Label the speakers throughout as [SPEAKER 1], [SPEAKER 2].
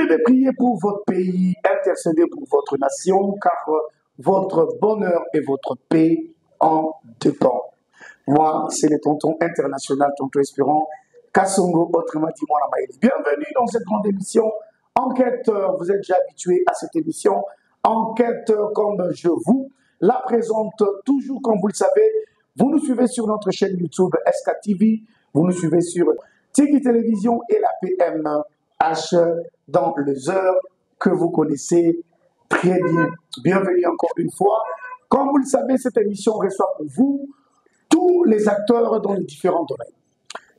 [SPEAKER 1] devez prier pour votre pays, intercéder pour votre nation, car votre bonheur et votre paix en dépendent. Moi, c'est le tonton international, tonton Espérant, Kassongo, autrement dit, moi, bienvenue dans cette grande émission. Enquête, vous êtes déjà habitués à cette émission. Enquête, comme je vous la présente toujours, comme vous le savez. Vous nous suivez sur notre chaîne YouTube SK TV. Vous nous suivez sur Tiki Télévision et la PMH dans les heures que vous connaissez très bien. Bienvenue encore une fois. Comme vous le savez, cette émission reçoit pour vous tous les acteurs dans les différents domaines.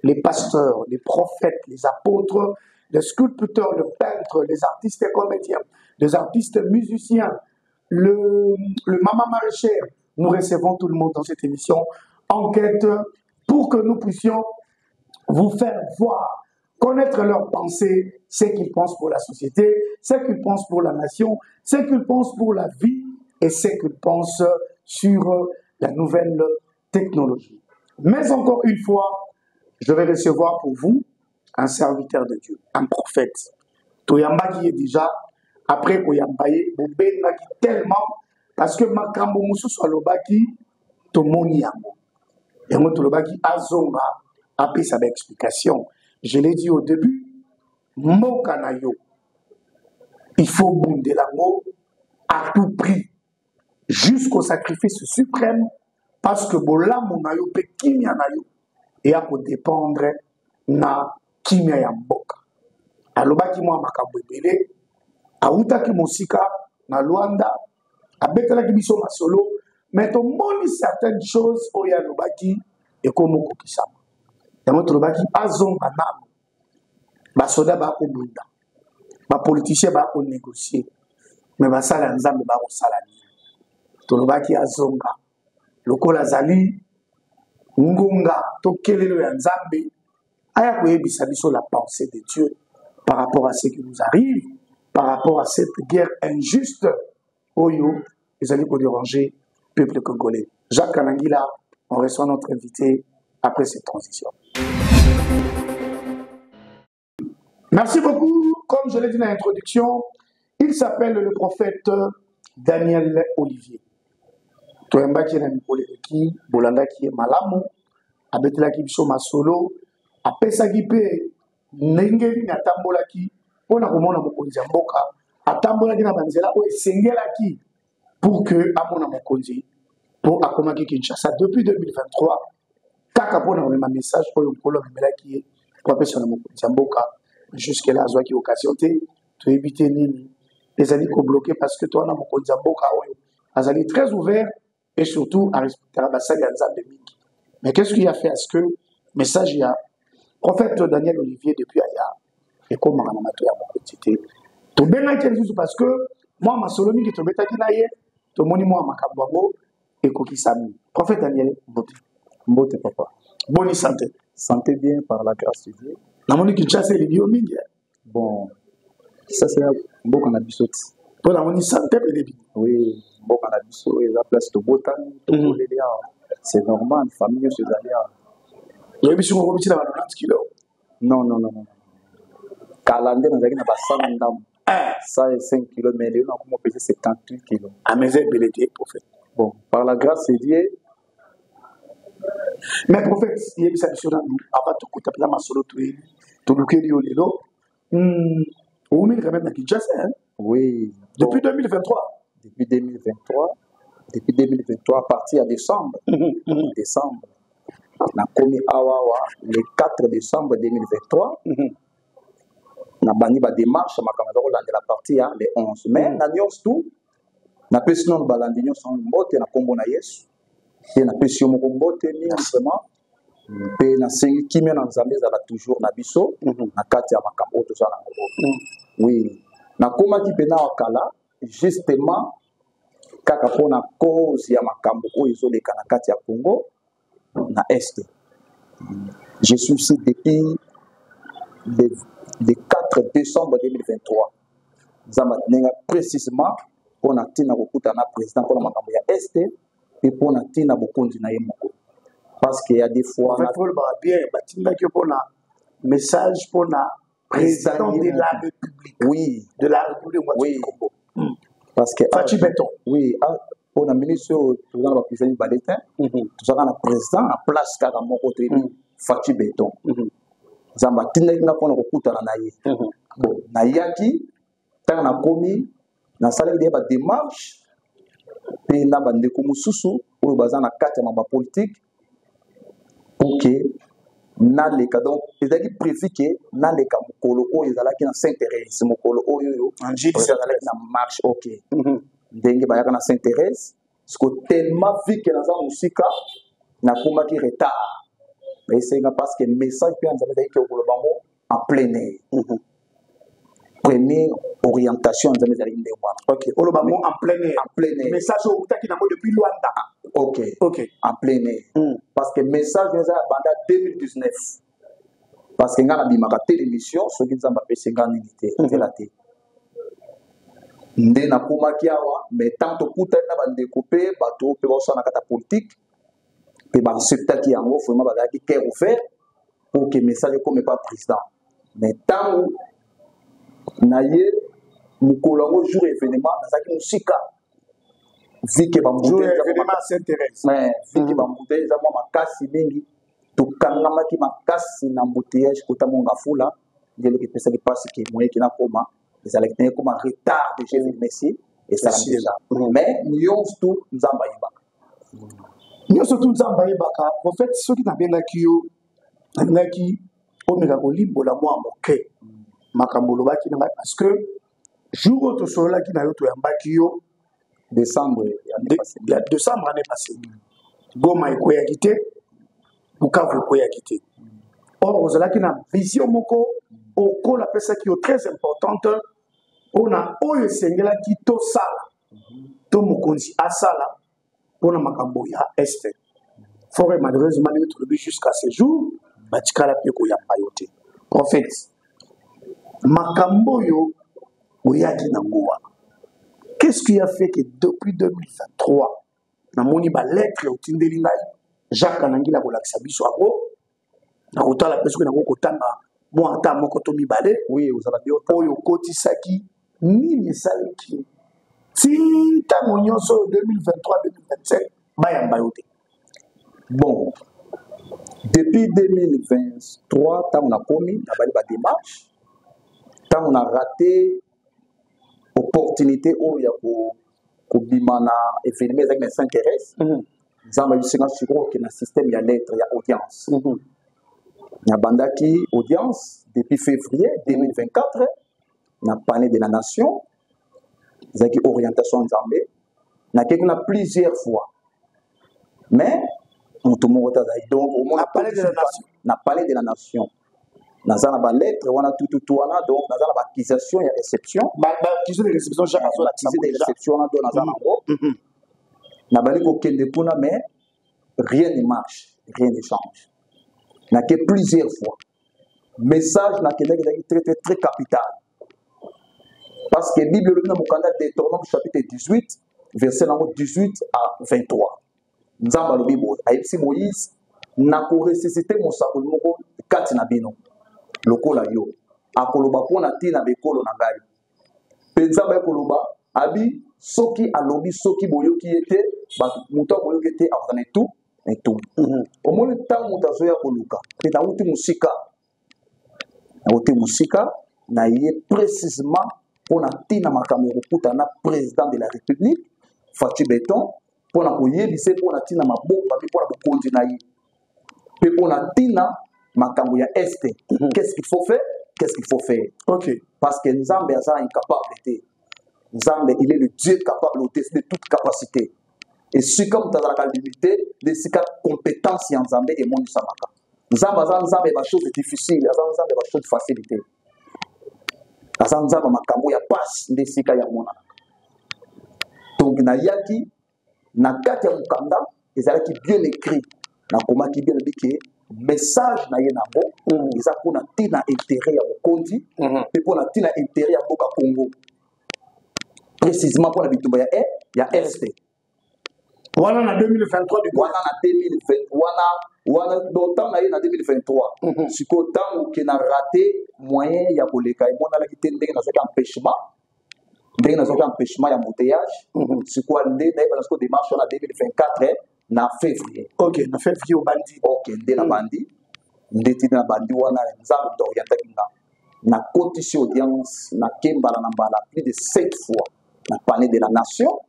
[SPEAKER 1] Les pasteurs, les prophètes, les apôtres, les sculpteurs, les peintres, les artistes et comédiens, les artistes musiciens, le maman maraîchère. Nous recevons tout le monde dans cette émission Enquête pour que nous puissions vous faire voir, connaître leurs pensées, ce qu'ils pensent pour la société, ce qu'ils pensent pour la nation, ce qu'ils pensent pour la vie et ce qu'ils pensent sur la nouvelle technologie. Mais encore une fois, je vais recevoir pour vous un serviteur de Dieu, un prophète. Toyamba qui est déjà, après Koyambaye, Bobengaki tellement, parce que Makambo Moussou soit le baki, Tomoni Yango. Et moi, tout le baki, Azonga, après sa explication. Je l'ai dit au début, Mokanayo, il faut bounder l'amour à tout prix, jusqu'au sacrifice suprême, parce que Bola Monayo, Pekimia Nayo, et à dépendre na Kimia Yamboka. Alobaki moi Makambo Ebele, Aoutaki Mosika, na Luanda, Abetelaki Biso Masolo, mais on moni certaines choses au Yalobaki et comme au Kisama. Et moi, Tolobaki, Azon Banam, Basoda Bako Bunda, Ba politicien Bako négocier, mais Basala Nzambe Bako Salani. Tolobaki Azonga, Lokola Zali, Ngunga, Tokelelo Nzambe, Aya Koyebisa Biso la pensée de Dieu par rapport à ce qui nous arrive, par rapport à cette guerre injuste, Oyo, les alliés pour déranger le peuple congolais. Jacques Kanangila, on reçoit notre invité après cette transition. Merci beaucoup. Comme je l'ai dit dans l'introduction, il s'appelle le prophète Daniel Olivier. Toyamba qui est un polémique, Bolanda qui est malamu, Abetela qui est masolo, Apesa qui est Nenge Natambola qui, on a comment on a mokonzi mboka, Atambola qui na banzela ou Sengela qui, pour que Amona mokonzi, pour Akomaki Kinshasa depuis 2023. Kaka pona un message pour le polo qui est professionnel Mboka jusque là qui occasion tu éviter nini les alliés bloqués parce que toi on a Mboka azali très ouvert et surtout à respecter la bassage de Miki. Mais qu'est-ce qu'il a fait à ce que message il y a prophète Daniel Olivier depuis Aya et comment on a maté à mon quotidien to benga quelque parce que moi ma solo mingi to betaki na ye to moni moi makambo et kokisami prophète Daniel
[SPEAKER 2] Mbote papa.
[SPEAKER 1] Bonne santé.
[SPEAKER 2] Santé bien par la grâce de Dieu.
[SPEAKER 1] Namoni Kinshasa les bio mingi.
[SPEAKER 2] Bon, ça c'est beaucoup na biso.
[SPEAKER 1] Pour la bonne santé et les
[SPEAKER 2] oui, beaucoup na biso et la place de Botan, c'est normal, famille se d'aller.
[SPEAKER 1] Il y a biso ko bitila 90 kg.
[SPEAKER 2] Non. Calendrier na basana ndam. Ça est 5 kg mais on a comment peser 78 kg.
[SPEAKER 1] À mes ébelletés prophète.
[SPEAKER 2] Bon, par la grâce de Dieu.
[SPEAKER 1] Mais prophète, il y a des choses avant de couper la masolo tout le lelo. On met quand même dans Kinshasa.
[SPEAKER 2] Oui.
[SPEAKER 1] Depuis 2023.
[SPEAKER 2] Depuis 2023, à partir de décembre. Décembre. On a commis Awawa le 4 décembre 2023. On a banni la démarche, de la partie le 11 mai. On a tout. On a pu sinon le balandignon sans mot et on a combo na yes. Et na pesio mo kombote ni vraiment pe na sengi kimia na nzambe za toujours na biso na kati ya makambo to za na oui na koma ki pena wakala justement kaka pona cause ya makambo o ezoleka na kati ya Congo na est je suis ici depuis le 4 décembre 2023 nzamba nenga précisément pona tina kokuta na président pona makambo ya est et pour na tina bokonzi na yemoko parce qu'il y a des fois
[SPEAKER 1] en fait pour le bien batinga que pour na message pour na président de la République.
[SPEAKER 2] Oui.
[SPEAKER 1] De la République
[SPEAKER 2] oui.
[SPEAKER 1] Congo.
[SPEAKER 2] Parce que
[SPEAKER 1] Fachi Béton.
[SPEAKER 2] Oui, on a ministre président de la présidence du Baletin, tout ça on a président en place car mon côté Fachi Béton. Zamba tineki na pona kokutana na ye. Bon, na yaki tant na komi na sala de ba démarche pe na bandeko mususu oyo baza na kati ya mamba politique pour que na leka donc ezali prévu que na leka mokolo oyo ezalaki na Saint-Thérèse mokolo oyo ezalaki na marche ok ndenge bayaka na Saint-Thérèse parce que tellement vu que naza musika na komaki retard mais c'est parce que message pe nzambe ezali ke okolo bango en plein air première orientation nzambe ezali nde wana
[SPEAKER 1] ok okolo bango en plein
[SPEAKER 2] air
[SPEAKER 1] message okutaki nango depuis Luanda
[SPEAKER 2] ok en plein air parce que message ezali banda 2019 parce que nga na bimaka télémission soki nzambe apesi nga nini te ezela te nde nakomaki awa mais tant tokutani na bandeko mpe bato mpe baosala na kati ya politique mpe baacceptaki yango vraiment bazalaki cœur ouvert pour que message ekome pas président mais ntango na ye mokolo yango jour événement nazalaki mosika vike bambouteille eza mwa makasi mingi tokangamaki makasi na mbouteillage kota monga fula ndeleki epesaki mpasi ke moyeki nakoma ezalaki tene koma retard de jésus messie esalami déjà mais nyonso tu nzambe ayebaka
[SPEAKER 1] nyonso tu nzambe ayebaka en fait soki nabengaki yo nabengaki omeka kolimbola mwa moke makambo olobaki na ngai parce que jour oyo tosololaki na yo toyambaki yo décembre année passée Goma ekweyaki te Bukavu ekweyaki te or ozalaki na vision moko okolo apesaki yo très importante mpona oyo esengelaki tosala to mokonzi asala mpona makambo ya este fort malheureusement ndenge tolobi jusqu'à ce jour batikala mpe koyamba yo te en fait makambo oyo oyaki nango wana qu'est-ce qui a fait que depuis 2023 namoni balettre otindeli ngai Jacques Anangila kolakisa biso yango nakotala mpe soki nango kotanga mwa ata moko to mibale oyo okotisaki nini esalaki ti ntango nyonso oyo 2023-2027 bayamba yo te
[SPEAKER 2] bon depuis 2023 ntango nakomi nabali badémarche ntango na raté opportunité oyo ya kobima na événement ezalaki na Saint-Thérèse nzambe abisinga sikoyo ke na système ya lettre ya audience nabandaki audience depuis février 2024 na palais de la nation ezalaki orientation nzambe nakeki na plusieurs fois mais moto moko te azali donc
[SPEAKER 1] na
[SPEAKER 2] palais de la nation naza na balettre wana tututu wana donc naza na baccusation ya réception
[SPEAKER 1] baccusation de réception chaque fois
[SPEAKER 2] baccusé de réception wana donc naza nango nabali kokende kuna mais rien ne marche rien ne change nake plusieurs fois message nakendaki ezalaki très très très capital parce que bible elobi na mokanda Deutéronome chapitre 18 verset nango 18 à 23 nzambe alobi boye ayebisi moïse nakoresusite mosakoli moko kati na bino lokola yo akoloba mpona ntina bekolo na ngai mpe nzambe akoloba abi soki alobi soki boyoki ye te bato moto akoyoki te akozala etu omoni ntango moto azoya koluka mpe nauti mosika na ye précisement mpona ntina makambo ekokuta na président de la république Fachi Béton mpona koyebisa mpona ntina maboko mpe mpona bokonzi na ye mpe mpona ntina makambo ya este qu'est-ce qu'il faut faire
[SPEAKER 1] ok
[SPEAKER 2] parce que nzambe aza incapable te nzambe il est le Dieu capable au-dessus de toute capacité et sika moto azalaka limité de sika compétence ya nzambe emonisamaka nzambe aza nzambe ya bachose difficile aza nzambe ya bachose facilité aza nzambe makambo ya pasi nde sika ya monana donc nayaki na kati ya mokanda ezalaki bien écrit nakomaki bien ebi ke message na ye nango eza mpona ntina intérêt ya mokonzi mpe mpona ntina intérêt ya mboka Congo précisément mpona bitumba ya este
[SPEAKER 1] wana na 2023
[SPEAKER 2] wana na 2020 wana wana d'autant na en 2023 si ko tant que na raté moyen ya koleka et mona la ki tende na soka empêchement ndenge na soka empêchement ya embouteillage si ko ndé na parce que démarche en 2024 na février.
[SPEAKER 1] OK, na février au bandi.
[SPEAKER 2] OK, ndé na bandi. Ndé na bandi wana nzambe d'orienter kinga. Na cotisation audience na kembala na mbala plus de 7 fois na palais de la nation.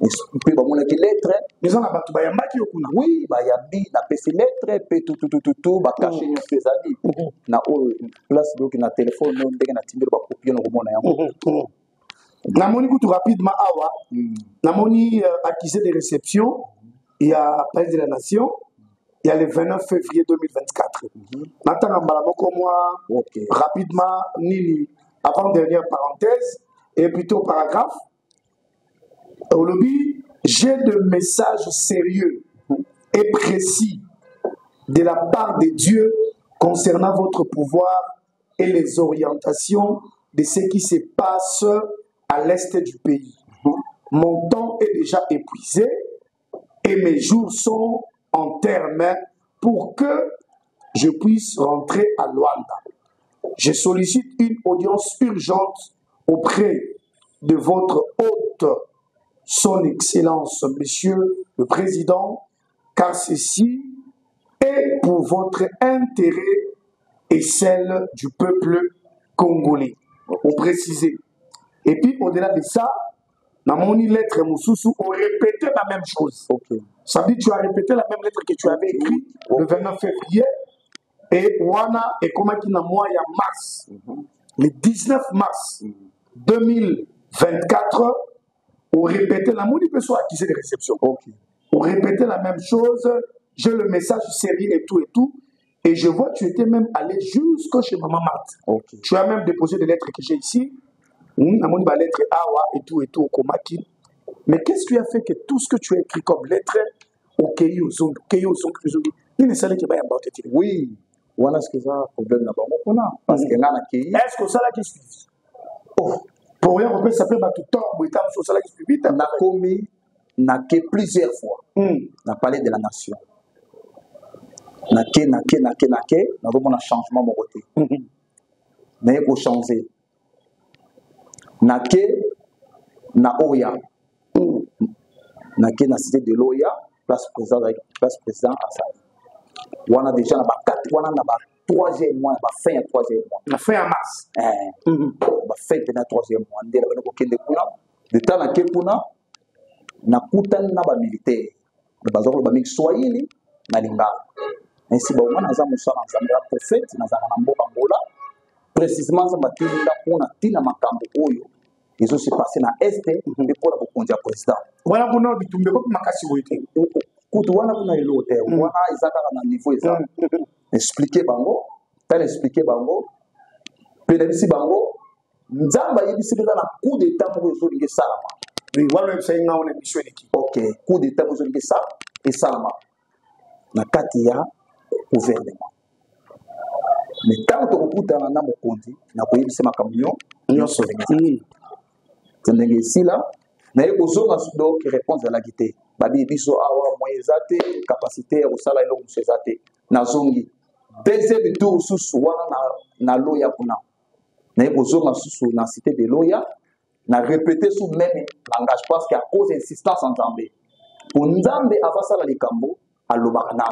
[SPEAKER 2] Puis ba mona ki lettre
[SPEAKER 1] mais on a battu ba yambaki okuna.
[SPEAKER 2] Oui, ba yambi na pesi lettre pe tout ba cacher nos ezali. Na o place donc na téléphone no ndenge na timbelo ba copier no komona yango.
[SPEAKER 1] Namoni kutu rapidement awa. Namoni accusé de réception, il y a palais de la nation. Il y a le 29 février 2024. Maintenant, rapidement, Nini, avant-dernière parenthèse, et plutôt paragraphe. Au lobby, j'ai de messages sérieux et précis de la part de Dieu concernant votre pouvoir et les orientations de ce qui se passe à l'est du pays. Mon temps est déjà épuisé et mes jours sont en termes pour que je puisse rentrer à Luanda. Je sollicite une audience urgente auprès de votre hôte, son Excellence, Monsieur le Président, car ceci est pour votre intérêt et celle du peuple congolais. Pour préciser. Et puis au-delà de ça, dans mon lettre, Moussoussou, on répétait la même chose.
[SPEAKER 2] OK.
[SPEAKER 1] Ça veut dire que tu as répété la même lettre que tu avais écrite le 29 février. Et Wana et comment qu'il a mois, il y a mars. Le 19 mars 2024, on répétait la même chose accusé de réception.
[SPEAKER 2] Okay.
[SPEAKER 1] On répétait la même chose. J'ai le message sérieux et tout et tout. Et je vois que tu étais même allé jusqu'à chez Maman Marthe.
[SPEAKER 2] Okay.
[SPEAKER 1] Tu as même déposé des lettres que j'ai ici. Namoni ba lettre Awa et tout au Komaki. Mais qu'est-ce que tu as fait que tout ce que tu as écrit comme lettre au Keyo Zong, il ne savait pas y
[SPEAKER 2] oui, voilà ce que ça problème là-bas. Parce que là,
[SPEAKER 1] est-ce que ça là qui suit? Oh, pour rien, on peut s'appeler tout le temps, sur ça là qui suit.
[SPEAKER 2] On a commis, n'a que plusieurs fois. On a parlé de la nation. N'a que, on a changement mon côté. Mais il faut changer. N'a que, na Oya. N'a que, na cité de l'Oya, place président Assad. On a déjà, on a 3e mois, fin 3e mois.
[SPEAKER 1] La fin en mars.
[SPEAKER 2] Fin de 3e mois. De temps na Kepuna, na kutan na ba militaire. Le bazar ba mix Swahili na Lingala. Ainsi ba on a za musala nzambe prophète na za na mboka ngola. Précisément ça batinda pona tina makambo oyo. Ils ont se passé na est et pour la bokonja président.
[SPEAKER 1] Wana kuna bitumbe ko makasi wote.
[SPEAKER 2] Kutu wana kuna elote. Wana izaka na niveau eza. Expliquer bango, t'as expliqué bango. Pénalisi bango. Nzamba yebisi na coup d'état pour résoudre salama.
[SPEAKER 1] Oui, voilà le saying on est mission équipe.
[SPEAKER 2] OK, coup d'état pour résoudre ça et salama. Na kati ya gouvernement. Mais tant que vous êtes dans le monde, na koyebisa makamyo nyonso venga. Tendenge ici là, mais ozonga donc réponse à la guité. Babi biso awa moyezate capacité au sala elo musezate. Na zongi. Deuxième tour sous na loya kuna. Mais ozonga sous na cité de loya, na répéter sous même langage parce qu'à cause d'insistance en Nzambe. Pour Nzambe avant ça la likambo alobakana.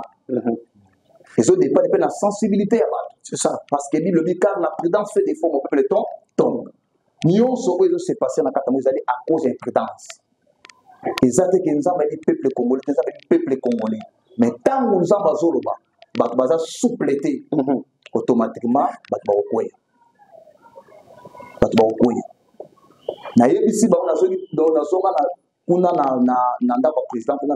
[SPEAKER 2] Les autres dépendent de la sensibilité. C'est ça. Parce que le car la prudence fait défaut, mon peuple tombe. Nous sommes se passer dans la Katamouizali à cause d'imprudence. Les autres qui nous ont dit peuple congolais, nous avons dit peuple congolais. Mais tant que nous avons zoloba, nous souplété automatiquement, nous avons na yebisi ba na zonga na kuna na ndako président kuna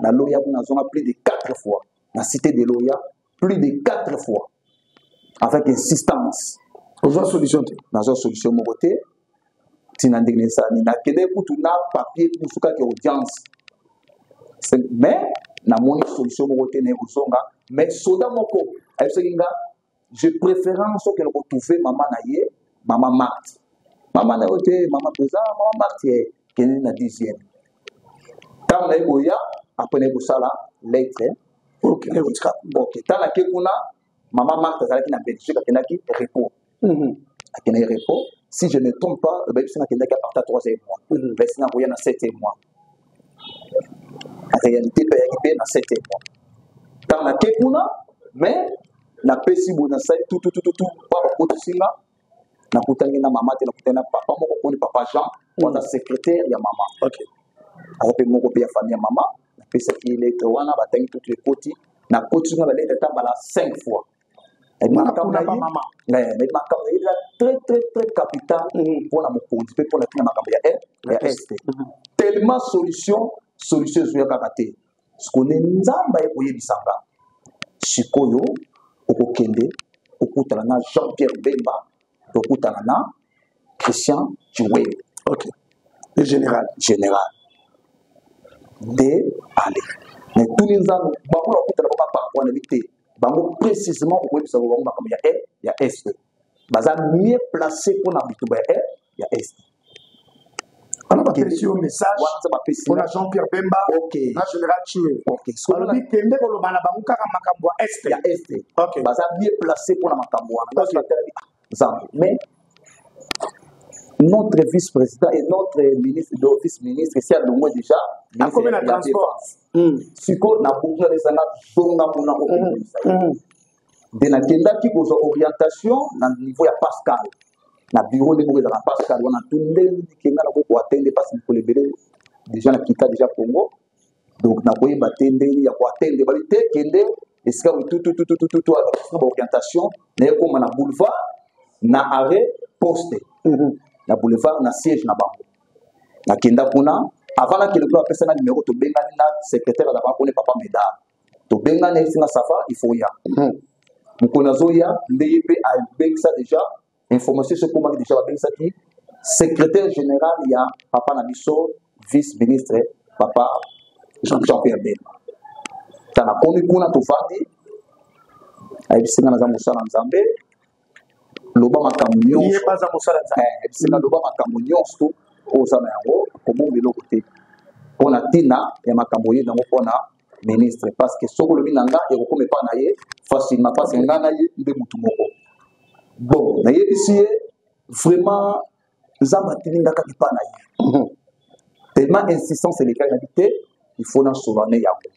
[SPEAKER 2] na loya kuna zonga plus de 4 fois na cité de loya plus de 4 fois avec insistance
[SPEAKER 1] ozo solution
[SPEAKER 2] na zo solution mo côté tina ndignesa ni na kede kutu na papier kusuka ke audience mais na moni solution mo côté na kozonga mais soda moko ayesenga je préférence que le retrouver maman na ye maman Marthe. Maman n'a été, maman présent, maman Marthe, qui est la 10e. Quand on a eu, après on a eu ça là, lettre,
[SPEAKER 1] Ok.
[SPEAKER 2] Ok. Tant que kuna maman Marthe azalaki na Belgique akendaki repos. Akendaki repos. Si je ne me trompe pas, c'est akendaki à partir de 3e mois. Mais c'est na 7e mois. En réalité, il y a 7e mois. Tant que kuna, mais na pesi bona sai tout pas ko singa. Na kutani na maman te na kutana papa moko ko papa Jean, on a secrétaire ya maman.
[SPEAKER 1] Ok.
[SPEAKER 2] Avec mon copie à famille maman, la pesa qui est wana batangi toutes les côtés, na côté na balé ta bala 5 fois. Et ma maman. Mais ma très capital pour la mokonzi pour la tina makambo ya est. Tellement solution zo ya kakate. Ce qu'on est nzamba e koye bisanga. Sikoyo okokende okutana na Jean-Pierre Bemba, okutana na Christian Joué.
[SPEAKER 1] OK. Le général.
[SPEAKER 2] De aller. Mais tous les ans, bango la kutana ba pa ko na vite. Bango précisément pour ça bango comme il y a est. Baza mieux placé pour na bituba ya est.
[SPEAKER 1] On a passé un message pour Jean-Pierre Bemba,
[SPEAKER 2] OK.
[SPEAKER 1] Na général Choué.
[SPEAKER 2] OK.
[SPEAKER 1] Alors dit kende ko lo bana bango kaka makambo est.
[SPEAKER 2] Ya est.
[SPEAKER 1] OK.
[SPEAKER 2] Baza mieux placé pour na makambo wana. Mais notre vice-président et notre ministre, le vice-ministre, c'est à l'ombre déjà.
[SPEAKER 1] À combien de transport?
[SPEAKER 2] Siko na bouge les années, donga pour na de na kenda qui cause orientation na niveau ya Pascal. Na bureau de bouge na Pascal, on a tout le kenga na ko atteindre parce pour les bébés déjà na kita déjà Congo. Donc na koyi batende ya ko atteindre ba te kende esika tout à orientation na ko na boulevard na arrêt poste. Na boulevard na siège na bango na kenda kuna avant que le club appelle ça numéro to bengani na secrétaire da bango ne papa meda to bengani singa safa il faut ya mukona zoya ndebe a beng ça déjà information sur comment déjà beng ça qui secrétaire général ya papa na biso vice ministre papa Jean-Pierre Bemba tana komi kuna to fandi ay bisinga na za musala nzambe loba makambo nyonso
[SPEAKER 1] pas à mosala nzambe
[SPEAKER 2] sina loba makambo nyonso ozana yango komongela kote mpona ntina ya makambo ye nango mpona ministre parce que soki olobi na nga ekokoma epa na ye facilement parce que ngai na ye nde mutu moko bon nayebisi ye vraiment nzambe atilingaka epa na ye tellement insistance elekaki nabi te il faut na souvane yango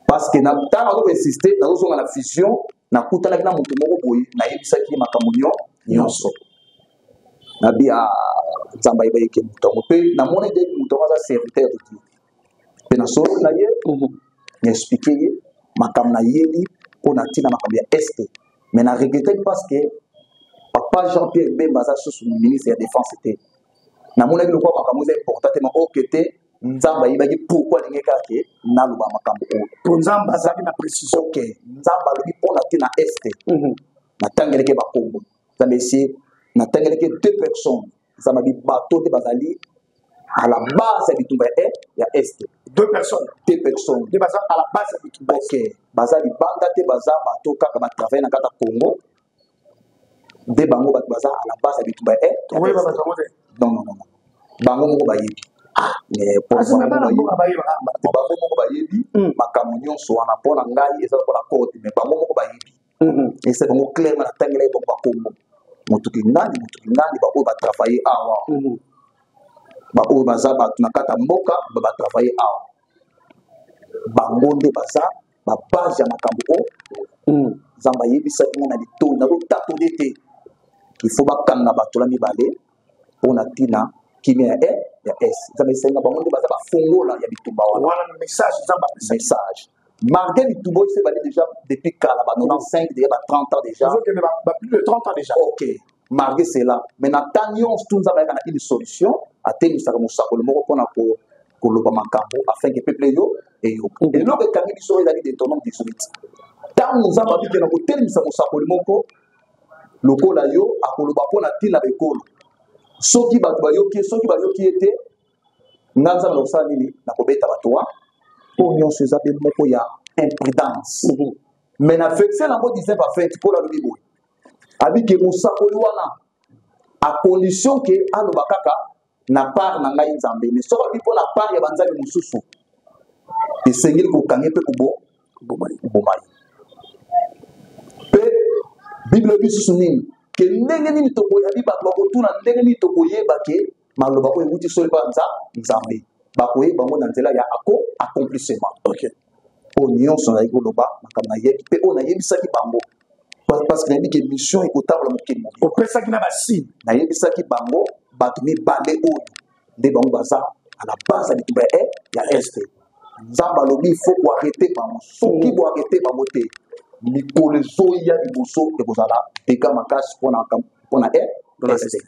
[SPEAKER 2] parce que ntango azokoinsiste nazozonga na fusion nakutanaki na moto moko boye nayebisaki makambo nyonso nabi nzambe ayebaki moto yango mpe namoni ete moto yango aza serviteur de Dieu mpe nasoloki na ye naexplike ye makambo nayebi mpona ntina makambo ya este mais na regretaki parce que papa Jean-Pierre Bemba aza susu ministre ya défense te namonaki lokola makambo eza important te ma oke te nzambe ayebaki pourquoi ndenge kaka naloba makambo oyo
[SPEAKER 1] po nzambe azalaki na précision.
[SPEAKER 2] Ok, nzambe alobi mpona te na este natangeleki bakombo nzambe esi natangeleki 2 personnes nzambe abi bato te bazali à la base ya bitumba ya este
[SPEAKER 1] 2 personnes.
[SPEAKER 2] 2 personnes
[SPEAKER 1] De baza à la base ya bitumba.
[SPEAKER 2] ok baza libanda te baza bato kaka batravaille na kata Congo nde bango bato baza à la base ya bitumba non bango moko bayebi mais pour bango moko bayebi makambo nyonso wana mpona ngai eza mpona code mais bango moko bayebi ese bango clairement natangelaki bango bakombo motuki ngani baoyo batravaille awa baoyo baza bato na kata mboka batravaille awa bango nde baza babase ya makambo oyo nzambe ayebisaki nga na litoi nazotatode te il faut bakanga bato la mibale mpona ntina kimia ya es nzambe esenga bango nde baza bafongola ya bitumba wana message malgré bitumba oyo se bali déjà depuis kala ba 95 déjà ba 30 ans déjà
[SPEAKER 1] plus de 30 ans déjà
[SPEAKER 2] ok malgré cela mais na temps nyonso tu nzambe ayaka na une solution atemisaka mosakoli moko mpona koloba makambo afin que peuple yo eyoka eloko ekangi biso ezali Deutéronome 18 ntango nzambe abiki na kotelemisa mosakoli moko lokola yo akoloba mpona ntina bekolo soki bato bayoki ete nga nzambe nakosala nini nakobeta bato wa mpo nyonso eza mpe moko ya imprudence mais na verset nango 19 à 20 mpo lalobi boye abike mosakoli wana à condition ke aloba kaka na part na ngai nzambe mais soki alobi mpo na part ya banzambe mosusu esengeli kokanga mpe bomai pe bible bisu nini ke ndenge nini tokoyebi bato bakotuna ndenge nini tokoyeba ke maloba oyo euti soli mpa nzambe bakoyeba bango na nzela ya accomplissement oyo nyonso nazali koloba makambo nayebi mpe oyo nayebisaki bango parce que nayebi ke mission ekotambola mokili
[SPEAKER 1] opesaki na basine
[SPEAKER 2] nayebisaki bango bato mibale oyo nde bango baza à la base ya bitumba ya este nzambe alobi il faut koarrete bango soki boarrete bango te mikolo ezoya liboso ekozala dega makasi mpona este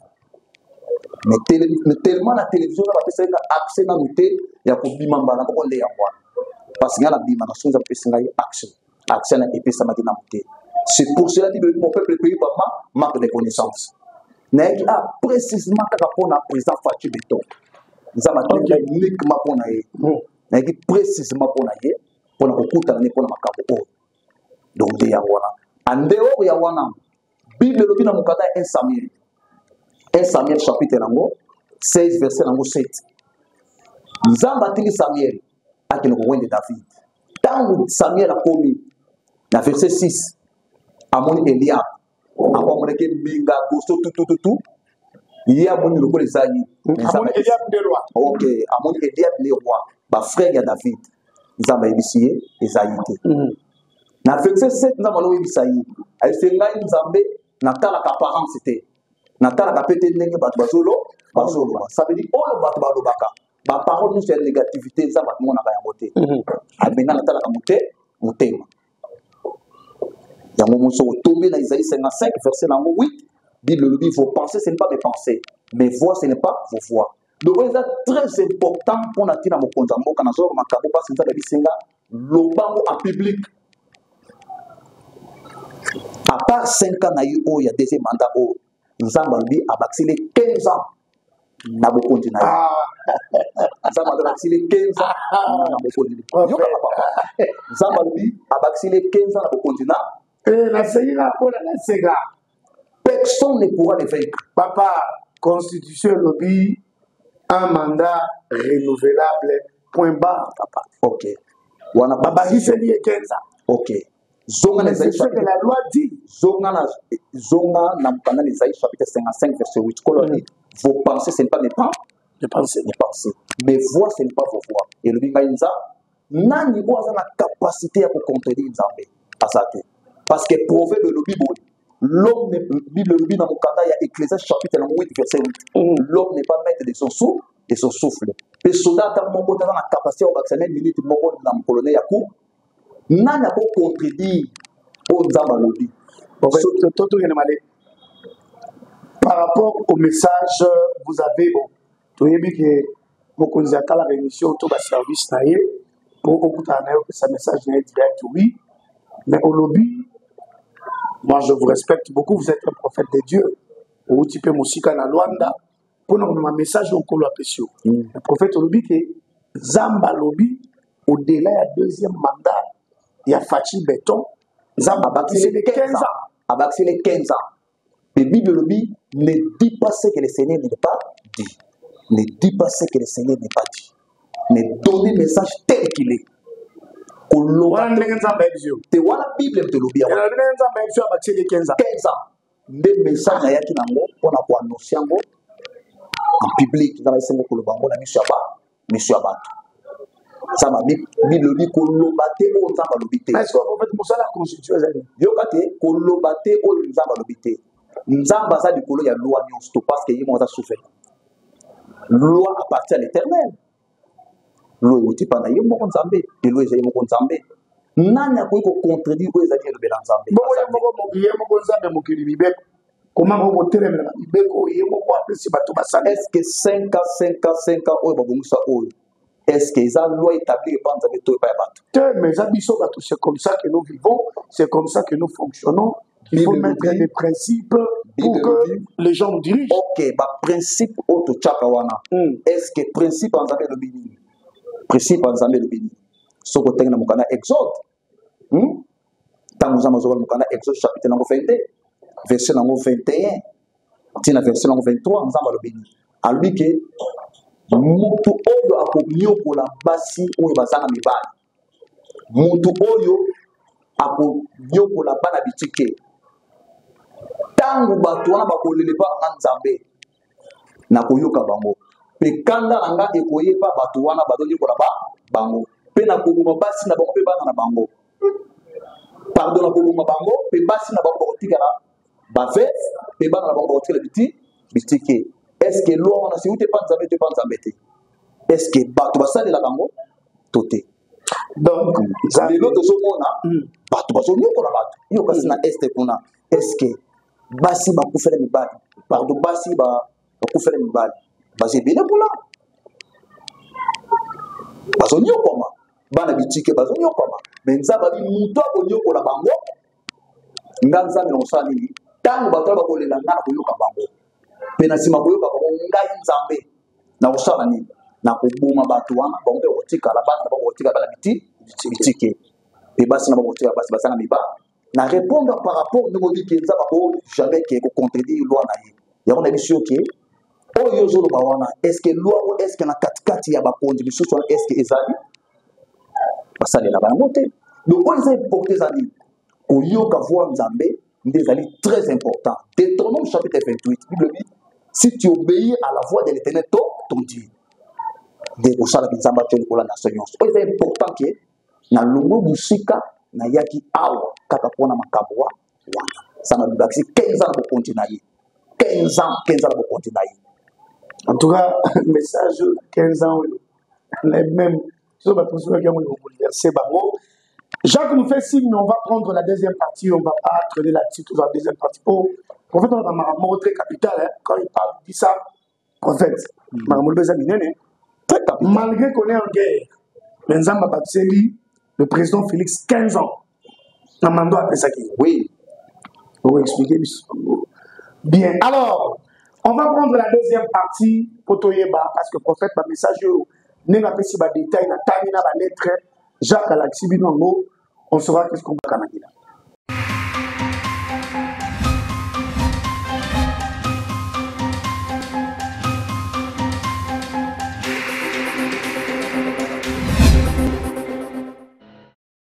[SPEAKER 2] mais tellement na télévision na bapesaki na accès nanu te ya kobima mbala moko nde yango wana parce que nga na bima na so nzambe epesi ngai accès na epesamaki nanu te c'est pour cela dit mon peuple pays bama manque de connaissance nayaki précisément kaka mpona président Fatou Beton nzambe atongi uniquement mpona ye nayaki précisément mpona ye mpona kokutana ne mpona makambo oyo donc nde yango wana andeo ya wana bible elobi na mokanda ya 1 Samuel chapitre nango 16 verset nango 7 nzambe atindi Samuel akende kowende David ntango Samuel akomi na verset 6 amoni Eliab amonaki mbinga goso tutututu ye amoni lokola eza ye
[SPEAKER 1] amoni Eliab nde roi
[SPEAKER 2] amoni Eliab nde roi bafrère ya David nzambe ayebisi ye eza ye te na verset 7 nzambe aloyebisa ye ayebisi ngai nzambe natalaka apparence te natalaka mpe te ndenge bato bazoloba ça veut dire oyo bato balobaka baparole nyonso ya négativité nzambe amonaka yango te abenga natalaka motema yango moso otombi na Isaïe 55 verset nango 8 Bible elobi vos pensées ce n'est pas mes pensées mes voix ce n'est pas vos voix donc c'est très important mpona ntina mokonzi ya mboka nazoloba makambo mpasi nzambe abisenga lobango en public à part 5 ans na ye oyo ya deuxième mandat oyo nzambe alobi abakisili 15 ans na bokonzi na ye nzambe alobi abakisili 15 ans na bokonzi yokaka papa nzambe alobi abakisili 15 ans na bokonzi na personne ne pourra le vaincre.
[SPEAKER 1] Papa, constitution lobby, un mandat renouvelable, point barre, papa.
[SPEAKER 2] Ok.
[SPEAKER 1] Papa, dit c'est lié 15 ans.
[SPEAKER 2] Ok.
[SPEAKER 1] C'est ce que la loi dit.
[SPEAKER 2] Zonga na mukanda l'Isaïe chapitre 55 verset 8. Colonne, vos pensées, ce n'est pas mes pensées. Mes voix, ce n'est pas vos voix. Et le Bimaïnza, nani oza na capacité à contredire Nzambe. Azate. Parce que proverbe de Bible, l'homme ne Bible dans mon canal, il y a Ecclésiaste chapitre 8 verset 8. L'homme n'est pas maître de son souffle. Le soldat a mon côté dans la capacité à vacciner minute mon côté dans mon colonel Yakou. N'a pas contredit au Nzambe.
[SPEAKER 1] Par rapport au message, vous avez tout aimé que mon conseiller à la rémission autour du service naïe pour écouter un message direct, oui, mais au lobby. Moi, je vous respecte beaucoup. Vous êtes un prophète de Dieu. Ou tu peux m'ousika na Luanda. Pour nous, un message au Kolo Apesio. Le prophète Olobi que Zamba Lobi, au-delà du deuxième mandat, il y a Fatou Beton. Zamba Bakisé les 15 ans.
[SPEAKER 2] Abaxé les 15 ans. Le Bible Lobi ne dit pas ce que le Seigneur n'est pas dit. Ne dit pas ce que le Seigneur n'est pas dit. Mais donnez le message tel qu'il est.
[SPEAKER 1] Te wana
[SPEAKER 2] Bible te lobi 15 ans nde message ayaki nango mpona koannonce yango en public nzambe esengo koloba yango na miso ya bato nzambe Bible lobi koloba te oyo nzambe alobi te yoka te koloba te oyo nzambe alobi te nzambe aza likolo ya loi nyonso to parce que ye mo aza souverain loi appartient à l'éternel loi euti mpa na ye moko nzambe eloi ezali moko nzambe nani akoki kocontredire oyo ezali elobela nzambe
[SPEAKER 1] ye moko nzambe mokili mibeko koma moko kotelemela mibeko ye moko apesi bato basala
[SPEAKER 2] est ce que 5 ans oyo babongisa oyo est ce que eza loi établie epa nzambe to epa ya bato
[SPEAKER 1] te mais eza biso bato c'est comme ça que nous vivons c'est comme ça que nous fonctionnons il faut mettre des principes pour que les gens nous dirigent
[SPEAKER 2] ok baprincipe oyo totyaka wana est ce que principe ya nzambe elobi nini principe ya nzambe elobi nini soki otenge na mokanda exode ntango nzambe azokola mokanda exode chapitre nango 22 verset nango 21 ntina verset nango 23 nzambe alobi nini alobi ke motu oyo akoniokola basi oyo bazanga mibali motu oyo akoyokola bana bitike ntango bato wana bakolelepa nga nzambe nakoyoka bango mpe kanda na nga ekoyeba bato wana bazonyokola bango mpe nakoboma basi na bango mpe bana na bango pardon nakoboma bango mpe basi na bango bakotikala bavese mpe bana na bango bakotikala bitike estce loi wana si ute pa nzambe te pa nzambe te estce bato basalela bango to te donc lelo tozomona bato bazonyokola bato yo kasi na este kuna estce basi bakufela mibali pardon basi bakufela mibali bazebele kuna bazonyokoma bana bitike bazonyokoma me nzambe abi moto akonyokola bango nga nzambe na kosala nini ntango bato bakolela nga na koyoka bango mpe na nsima koyoka bango ngai nzambe na kosala nini na koboma bato wana bango mpe kotikala bana na bango kotikala bana bitike mpe basi na bango kotikala basi basala mibali na répondre par rapport ndenge obi ke nzambe ako jamais ke kocontredire loi na ye yango na biso ke oyo ozoloba wana estce loi o estce na katikati ya bakonzi misusu wana estce ezali basalela bango te donc oyo eza importe ezali koyoka voir nzambe nde ezali très important. Deutéronome chapitre 28 Bible dit si tu obéis à la voix de l'Éternel ton Dieu de kosala nzambe atyo likola na so nyonso oyo eza important ke na longo busika na yaki awa kaka mpona makambo wana sana bibakisi 15 ans na bokonzi na ye 15 ans na bokonzi na ye.
[SPEAKER 1] En tout cas, message 15 ans, même, c'est bon. Jacques nous fait signe, on va prendre la deuxième partie, on va pas traîner là-dessus, tout la deuxième partie. Oh, prophète, on a montré capital, quand il parle, il dit ça, prophète, malgré qu'on est en guerre, le président Félix, 15 ans, Namando a fait ça. Oui, pour expliquer. Bien, alors, on va prendre la deuxième partie pour Toyeba, parce que le prophète, le message, n'est pas si détail, n'a pas lettre, Jacques Alaxi Binongo, on saura qu'est-ce qu'on va canadier.